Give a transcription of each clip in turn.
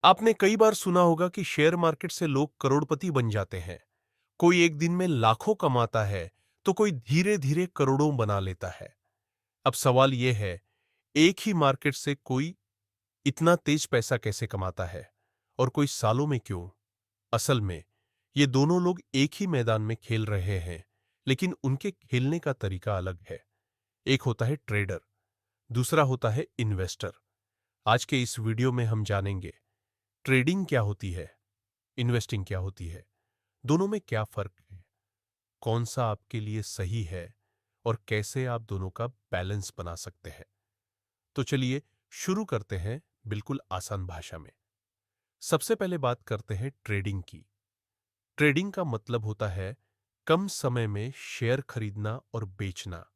आपने कई बार सुना होगा कि शेयर मार्केट से लोग करोड़पति बन जाते हैं। कोई एक दिन में लाखों कमाता है, तो कोई धीरे-धीरे करोड़ों बना लेता है। अब सवाल यह है, एक ही मार्केट से कोई इतना तेज पैसा कैसे कमाता है और कोई सालों में क्यों? असल में, ये दोनों लोग एक ही मैदान में खेल रहे हैं, लेकिन उनके खेलने का तरीका अलग है। एक होता है ट्रेडर, दूसरा होता है इन्वेस्टर। आज के इस वीडियो में हम जानेंगे, ट्रेडिंग क्या होती है, इन्वेस्टिंग क्या होती है, दोनों में क्या फर्क है, कौन सा आपके लिए सही है और कैसे आप दोनों का बैलेंस बना सकते हैं। तो चलिए शुरू करते हैं बिल्कुल आसान भाषा में। सबसे पहले बात करते हैं ट्रेडिंग की। ट्रेडिंग का मतलब होता है कम समय में शेयर खरीदना और बेचना,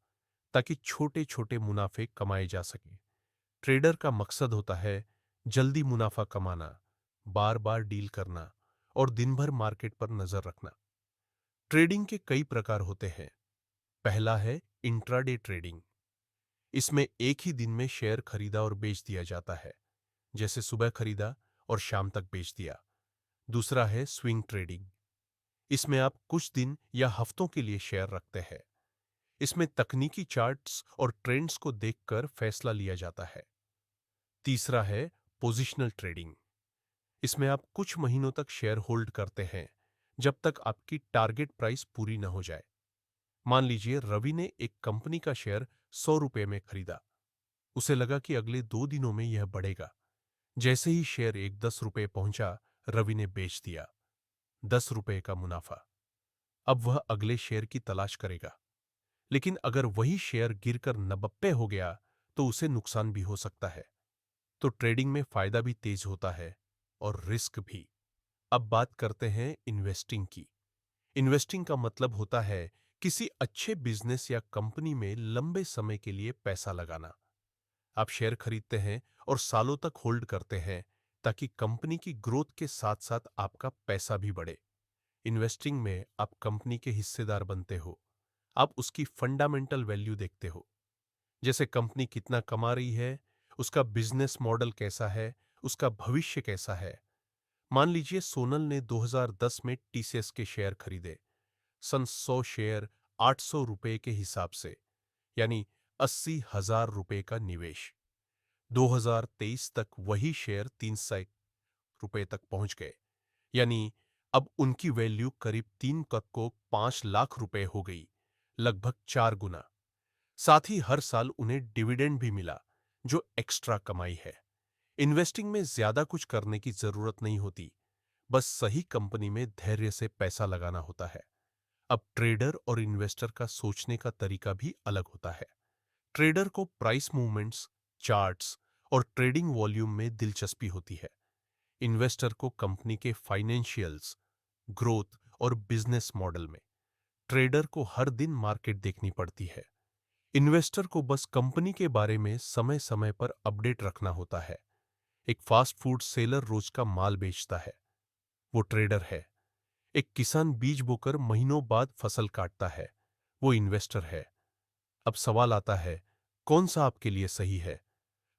ताकि छोटे छोटे मुनाफे कमाए जा सके। ट्रेडर का मकसद होता है जल्दी मुनाफा कमाना, बार बार डील करना और दिन भर मार्केट पर नजर रखना। ट्रेडिंग के कई प्रकार होते हैं। पहला है इंट्राडे ट्रेडिंग। इसमें एक ही दिन में शेयर खरीदा और बेच दिया जाता है, जैसे सुबह खरीदा और शाम तक बेच दिया। दूसरा है स्विंग ट्रेडिंग। इसमें आप कुछ दिन या हफ्तों के लिए शेयर रखते हैं। इसमें तकनीकी चार्ट्स और ट्रेंड्स को देखकर फैसला लिया जाता है। तीसरा है पोजिशनल ट्रेडिंग। इसमें आप कुछ महीनों तक शेयर होल्ड करते हैं, जब तक आपकी टारगेट प्राइस पूरी न हो जाए। मान लीजिए रवि ने एक कंपनी का शेयर 100 रुपए में खरीदा। उसे लगा कि अगले 2 दिनों में यह बढ़ेगा। जैसे ही शेयर एक 10 रुपए पहुंचा, रवि ने बेच दिया। 10 रुपए का मुनाफा। अब वह अगले शेयर की तलाश करेगा। लेकिन अगर वही शेयर गिरकर 90 हो गया, तो उसे नुकसान भी हो सकता है। तो ट्रेडिंग में फायदा भी तेज होता है और रिस्क भी। अब बात करते हैं इन्वेस्टिंग की। इन्वेस्टिंग का मतलब होता है किसी अच्छे बिजनेस या कंपनी में लंबे समय के लिए पैसा लगाना। आप शेयर खरीदते हैं और सालों तक होल्ड करते हैं, ताकि कंपनी की ग्रोथ के साथ साथ आपका पैसा भी बढ़े। इन्वेस्टिंग में आप कंपनी के हिस्सेदार बनते हो। आप उसकी फंडामेंटल वैल्यू देखते हो, जैसे कंपनी कितना कमा रही है, उसका बिजनेस मॉडल कैसा है, उसका भविष्य कैसा है। मान लीजिए सोनल ने 2010 में टीसीएस के शेयर खरीदे। सन 100 शेयर 800 रुपए के हिसाब से, यानी 80,000 रुपए का निवेश। 2023 तक वही शेयर 300 रुपए तक पहुंच गए, यानी अब उनकी वैल्यू करीब 3 करोड़ 5 लाख रुपए हो गई, लगभग 4 गुना। साथ ही हर साल उन्हें डिविडेंड भी मिला, जो एक्स्ट्रा कमाई है। इन्वेस्टिंग में ज्यादा कुछ करने की जरूरत नहीं होती, बस सही कंपनी में धैर्य से पैसा लगाना होता है। अब ट्रेडर और इन्वेस्टर का सोचने का तरीका भी अलग होता है। ट्रेडर को प्राइस मूवमेंट्स, चार्ट्स और ट्रेडिंग वॉल्यूम में दिलचस्पी होती है। इन्वेस्टर को कंपनी के फाइनेंशियल्स, ग्रोथ और बिजनेस मॉडल में। ट्रेडर को हर दिन मार्केट देखनी पड़ती है। इन्वेस्टर को बस कंपनी के बारे में समय समय पर अपडेट रखना होता है। एक फास्ट फूड सेलर रोज का माल बेचता है, वो ट्रेडर है। एक किसान बीज बोकर महीनों बाद फसल काटता है, वो इन्वेस्टर है। अब सवाल आता है, कौन सा आपके लिए सही है?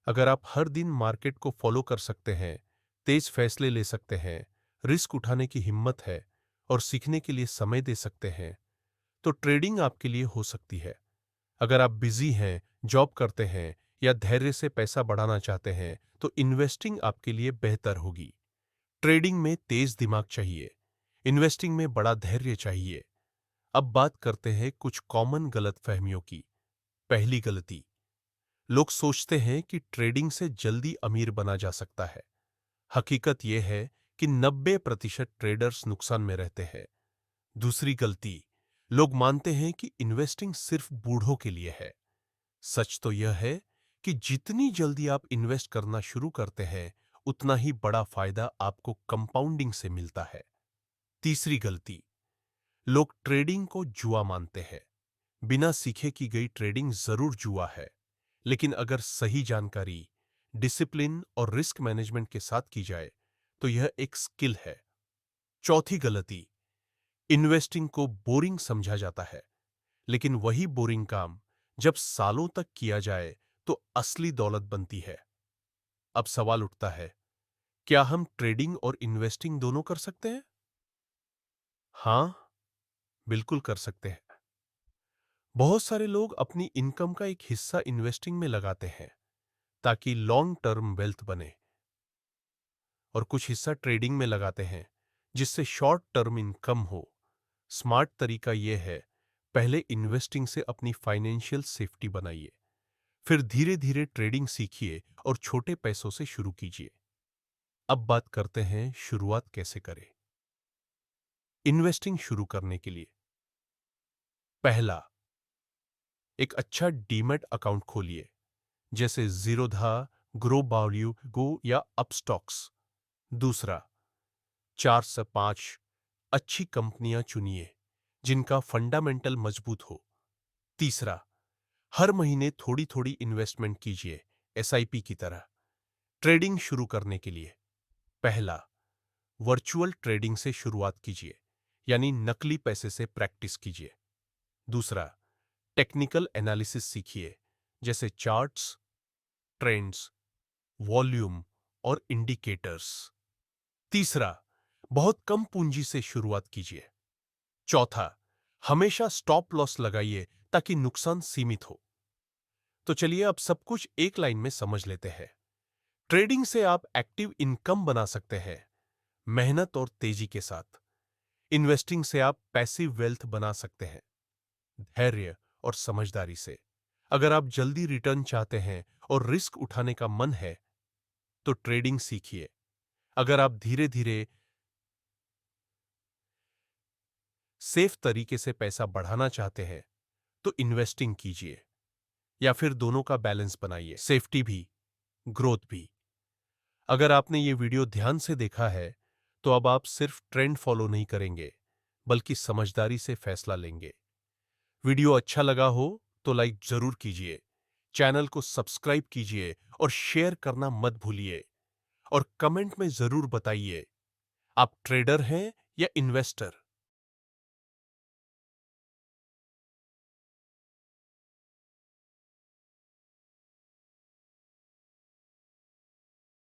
अगर आप हर दिन मार्केट को फॉलो कर सकते हैं, तेज फैसले ले सकते हैं, रिस्क उठाने की हिम्मत है और सीखने के लिए समय दे सकते हैं, तो ट्रेडिंग आपके लिए हो सकती है। अगर आप बिजी हैं, जॉब करते हैं या धैर्य से पैसा बढ़ाना चाहते हैं, तो इन्वेस्टिंग आपके लिए बेहतर होगी। ट्रेडिंग में तेज दिमाग चाहिए, इन्वेस्टिंग में बड़ा धैर्य चाहिए। अब बात करते हैं कुछ कॉमन गलतफहमियों की। पहली गलती, लोग सोचते हैं कि ट्रेडिंग से जल्दी अमीर बना जा सकता है। हकीकत यह है कि 90% ट्रेडर्स नुकसान में रहते हैं। दूसरी गलती, लोग मानते हैं कि इन्वेस्टिंग सिर्फ बूढ़ों के लिए है। सच तो यह है कि जितनी जल्दी आप इन्वेस्ट करना शुरू करते हैं, उतना ही बड़ा फायदा आपको कंपाउंडिंग से मिलता है। तीसरी गलती, लोग ट्रेडिंग को जुआ मानते हैं। बिना सीखे की गई ट्रेडिंग जरूर जुआ है, लेकिन अगर सही जानकारी, डिसिप्लिन और रिस्क मैनेजमेंट के साथ की जाए, तो यह एक स्किल है। चौथी गलती, इन्वेस्टिंग को बोरिंग समझा जाता है, लेकिन वही बोरिंग काम जब सालों तक किया जाए, तो असली दौलत बनती है। अब सवाल उठता है, क्या हम ट्रेडिंग और इन्वेस्टिंग दोनों कर सकते हैं? हाँ, बिल्कुल कर सकते हैं। बहुत सारे लोग अपनी इनकम का एक हिस्सा इन्वेस्टिंग में लगाते हैं ताकि लॉन्ग टर्म वेल्थ बने, और कुछ हिस्सा ट्रेडिंग में लगाते हैं जिससे शॉर्ट टर्म इनकम हो। स्मार्ट तरीका यह है, पहले इन्वेस्टिंग से अपनी फाइनेंशियल सेफ्टी बनाइए, फिर धीरे धीरे ट्रेडिंग सीखिए और छोटे पैसों से शुरू कीजिए। अब बात करते हैं शुरुआत कैसे करें। इन्वेस्टिंग शुरू करने के लिए पहला, एक अच्छा डीमैट अकाउंट खोलिए, जैसे जीरोधा, ग्रो वैल्यू गो या अपस्टॉक्स। दूसरा, 4 से 5 अच्छी कंपनियां चुनिए जिनका फंडामेंटल मजबूत हो। तीसरा, हर महीने थोड़ी थोड़ी इन्वेस्टमेंट कीजिए, एसआईपी की तरह। ट्रेडिंग शुरू करने के लिए पहला, वर्चुअल ट्रेडिंग से शुरुआत कीजिए, यानी नकली पैसे से प्रैक्टिस कीजिए। दूसरा, टेक्निकल एनालिसिस सीखिए, जैसे चार्ट्स, ट्रेंड्स, वॉल्यूम और इंडिकेटर्स। तीसरा, बहुत कम पूंजी से शुरुआत कीजिए। चौथा, हमेशा स्टॉप लॉस लगाइए ताकि नुकसान सीमित हो। तो चलिए अब सब कुछ एक लाइन में समझ लेते हैं। ट्रेडिंग से आप एक्टिव इनकम बना सकते हैं, मेहनत और तेजी के साथ। इन्वेस्टिंग से आप पैसिव वेल्थ बना सकते हैं, धैर्य और समझदारी से। अगर आप जल्दी रिटर्न चाहते हैं और रिस्क उठाने का मन है, तो ट्रेडिंग सीखिए। अगर आप धीरे धीरे सेफ तरीके से पैसा बढ़ाना चाहते हैं, तो इन्वेस्टिंग कीजिए, या फिर दोनों का बैलेंस बनाइए, सेफ्टी भी, ग्रोथ भी। अगर आपने ये वीडियो ध्यान से देखा है, तो अब आप सिर्फ ट्रेंड फॉलो नहीं करेंगे, बल्कि समझदारी से फैसला लेंगे। वीडियो अच्छा लगा हो तो लाइक जरूर कीजिए, चैनल को सब्सक्राइब कीजिए और शेयर करना मत भूलिए। और कमेंट में जरूर बताइए, आप ट्रेडर हैं या इन्वेस्टर।